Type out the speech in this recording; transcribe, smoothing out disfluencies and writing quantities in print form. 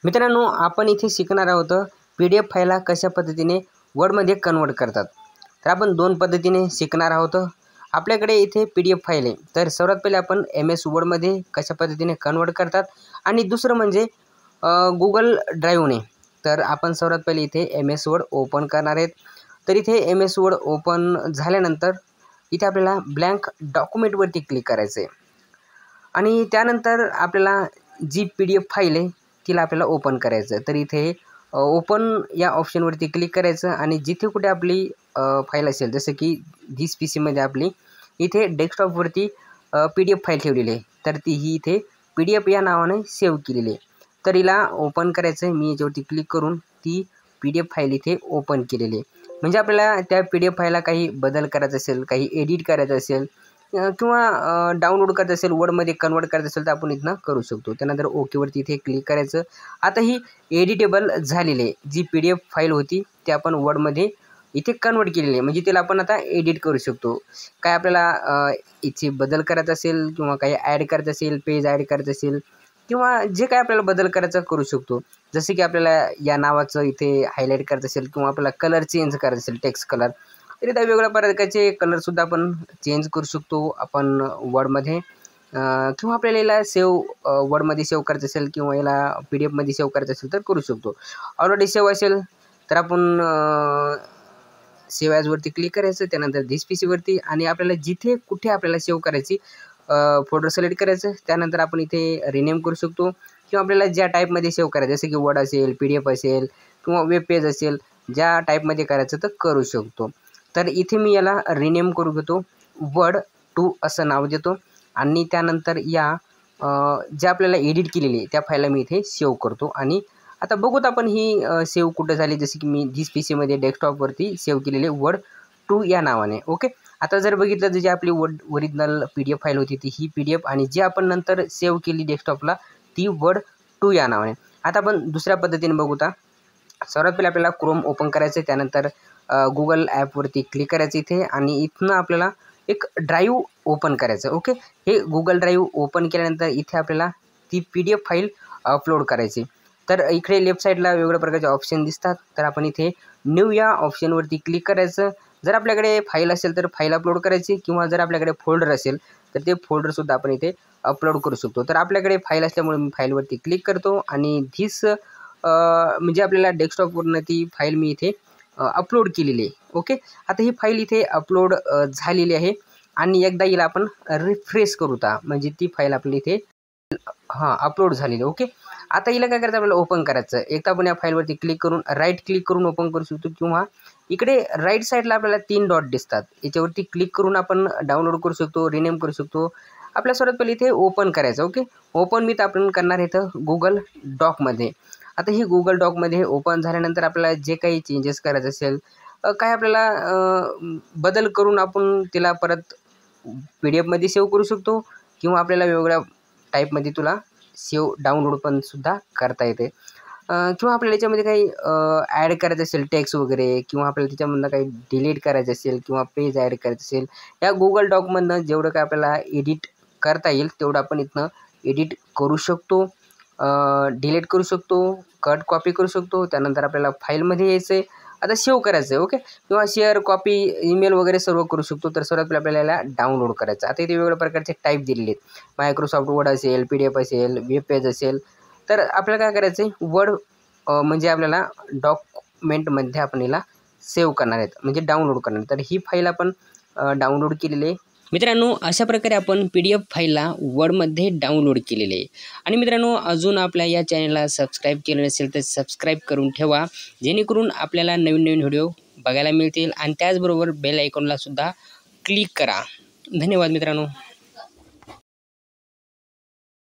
मित्रांनो, आपण इथे शिकणार आहोत PDF फाईलला कशा पद्धतीने वर्डमध्ये कन्वर्ट करतात। तर आपण दोन पद्धतीने शिकणार आहोत। आपल्याकडे इथे PDF फाईल आहे, तर सर्वात पहिले आपण MS वर्डमध्ये कशा पद्धतीने कन्वर्ट करतात आणि दुसरं म्हणजे Google ड्राईव्हने। तर आपण सर्वात पहिले इथे MS वर्ड ओपन करणार आहेत। तर इथे MS वर्ड ओपन झाल्यानंतर इथे आपल्याला ब्लँक डॉक्युमेंटवरती क्लिक करायचं आहे आणि त्यानंतर आपल्याला जी PDF फाईल आहे तिला आपल्याला ओपन करायचं। तर इथे ओपन या ऑप्शनवरती क्लिक करायचं आणि जिथे कुठे आपली फाईल असेल, जसं की धिस PCमध्ये आपली इथे डेस्कटॉपवरती PDF फाईल ठेवलेली आहे, तर ती ही इथे PDF या नावाने सेव्ह केलेली आहे। तर हिला ओपन करायचं आहे। मी याच्यावरती क्लिक करून ती PDF फाईल इथे ओपन केलेली आहे। म्हणजे आपल्याला त्या PDF फाईलला काही बदल करायचा असेल, काही एडिट करायचं असेल किंवा डाउनलोड करायचं असेल, वर्डमध्ये कन्वर्ट करायचं असेल तर आपण इथनं करू शकतो। त्यानंतर ओकेवरती इथे क्लिक करायचं। आता ही एडिटेबल झालेली आहे, जी PDF फाईल होती ती आपण वर्डमध्ये इथे कन्वर्ट केलेली आहे, म्हणजे तिला आपण आता एडिट करू शकतो। काय आपल्याला इथे बदल करायचा असेल किंवा काही ॲड करायचं असेल, पेज ॲड करायचं असेल किंवा जे काय आपल्याला बदल करायचा करू शकतो। जसे की आपल्याला या नावाचं इथे हायलाईट करायचं असेल किंवा आपल्याला कलर चेंज करायचा असेल, टेक्स्ट कलर, तरी त्या वेगवेगळ्या प्रकारचे कलरसुद्धा आपण चेंज करू शकतो आपण वर्डमध्ये। किंवा आपल्याला याला वर्डमध्ये सेव्ह करायचं असेल किंवा याला PDFमध्ये सेव्ह करायचं असेल तर करू शकतो। ऑलरेडी सेव्ह असेल तर आपण सेव्ह ॲजवरती क्लिक करायचं, त्यानंतर धिस PCवरती आणि आपल्याला जिथे कुठे आपल्याला सेव्ह करायची फोल्डर सिलेक्ट करायचं। त्यानंतर आपण इथे रिनेम करू शकतो किंवा आपल्याला ज्या टाईपमध्ये सेव्ह करायचं, जसं की वर्ड असेल, PDF असेल किंवा वेब पेज असेल, ज्या टाईपमध्ये करायचं तर करू शकतो। तर इथे मी याला रिनेम करू घेतो, वर्ड 2 असं नाव देतो आणि त्यानंतर या ज्या आपल्याला एडिट केलेली आहे त्या फाईलला मी इथे सेव्ह करतो। आणि आता बघूत आपण ही सेव्ह कुठं झाली, जसे की मी धिस PCमध्ये डेस्कटॉपवरती सेव्ह केलेले वर्ड 2 या नावाने। ओके, आता जर बघितलं तर जी आपली ओरिजिनल PDF फाईल होती ती ही PDF आणि जी आपण नंतर सेव्ह केली डेस्कटॉपला ती वर्ड 2 या नावाने। आता आपण दुसऱ्या पद्धतीने बघूता। सर्वात पहिले आपल्याला क्रोम ओपन करायचं आहे, त्यानंतर Google ॲपवरती क्लिक करायचं इथे आणि इथनं आपल्याला एक ड्राईव्ह ओपन करायचं। ओके, हे Google ड्राईव्ह ओपन केल्यानंतर इथे आपल्याला ती PDF फाईल अपलोड करायची। तर इकडे लेफ्ट साईडला वेगवेगळ्या प्रकारचे ऑप्शन दिसतात, तर आपण इथे न्यू या ऑप्शनवरती क्लिक करायचं। जर आपल्याकडे फाईल असेल तर फाईल अपलोड करायची किंवा जर आपल्याकडे फोल्डर असेल तर ते फोल्डरसुद्धा आपण इथे अपलोड करू शकतो। तर आपल्याकडे फाईल असल्यामुळे मी फाईलवरती क्लिक करतो आणि धिस म्हणजे आपल्याला डेस्कटॉपवरनं ती फाईल मी इथे अपलोड केलेली आहे। ओके, आता ही फाईल इथे अपलोड झालेली आहे आणि एकदा हिला आपण रिफ्रेश करूता, म्हणजे ती फाईल आपली इथे अपलोड झालेली आहे। ओके, आता हिला काय करायचं, आपल्याला ओपन करायचं। एकदा आपण या फाईलवरती क्लिक करून राईट क्लिक करून ओपन करू शकतो किंवा इकडे राईट साईडला आपल्याला 3 डॉट दिसतात, याच्यावरती क्लिक करून आपण डाउनलोड करू शकतो, रिनेम करू शकतो। आपल्या सर्वात पहिले इथे ओपन करायचं। ओके, ओपन मी तर आपण करणार इथं Google डॉकमध्ये। आता ही Google डॉकमध्ये ओपन झाल्यानंतर आपल्याला जे काही चेंजेस करायचे असेल, काय आपल्याला बदल करून आपण तिला परत PDFमध्ये सेव्ह करू शकतो किंवा आपल्याला वेगवेगळ्या टाईपमध्ये तुला सेव्ह डाउनलोड पण सुद्धा करता येते। किंवा आपल्याला याच्यामध्ये काही ॲड करायचं असेल टेक्स्ट वगैरे किंवा आपल्याला त्याच्यामधनं काही डिलीट करायचं असेल किंवा पेज ॲड करायचं असेल, या Google डॉकमधनं जेवढं काय आपल्याला एडिट करता येईल तेवढं आपण इथनं एडिट करू शकतो, डिलीट करू शकतो, कट कॉपी करू शकतो। त्यानंतर आपल्याला फाईलमध्ये यायचं आहे, आता सेव्ह करायचं आहे। ओके, किंवा शेअर, कॉपी, ईमेल वगैरे सर्व करू शकतो। तर सर्वात पहिले आपल्याला याला डाउनलोड करायचं। आता इथे वेगवेगळ्या प्रकारचे टाईप दिलेले आहेत, मायक्रोसॉफ्ट वर्ड असेल, PDF असेल, वेब पेज असेल। तर आपल्याला काय करायचं आहे, वर्ड म्हणजे आपल्याला डॉक्युमेंटमध्ये आपण याला सेव्ह करणार आहेत, म्हणजे डाउनलोड करणार। तर ही फाईल आपण डाउनलोड केलेली आहे। मित्रांनो, अशा प्रकारे आपण PDF फाईलला वर्डमध्ये डाउनलोड केलेले आहे। आणि मित्रांनो, अजून आपल्या या चॅनलला सबस्क्राईब केलं नसेल तर सबस्क्राईब करून ठेवा, जेणेकरून आपल्याला नवीन नवीन व्हिडिओ बघायला मिळतील आणि त्याचबरोबर बेल आयकॉनला सुद्धा क्लिक करा। धन्यवाद मित्रांनो।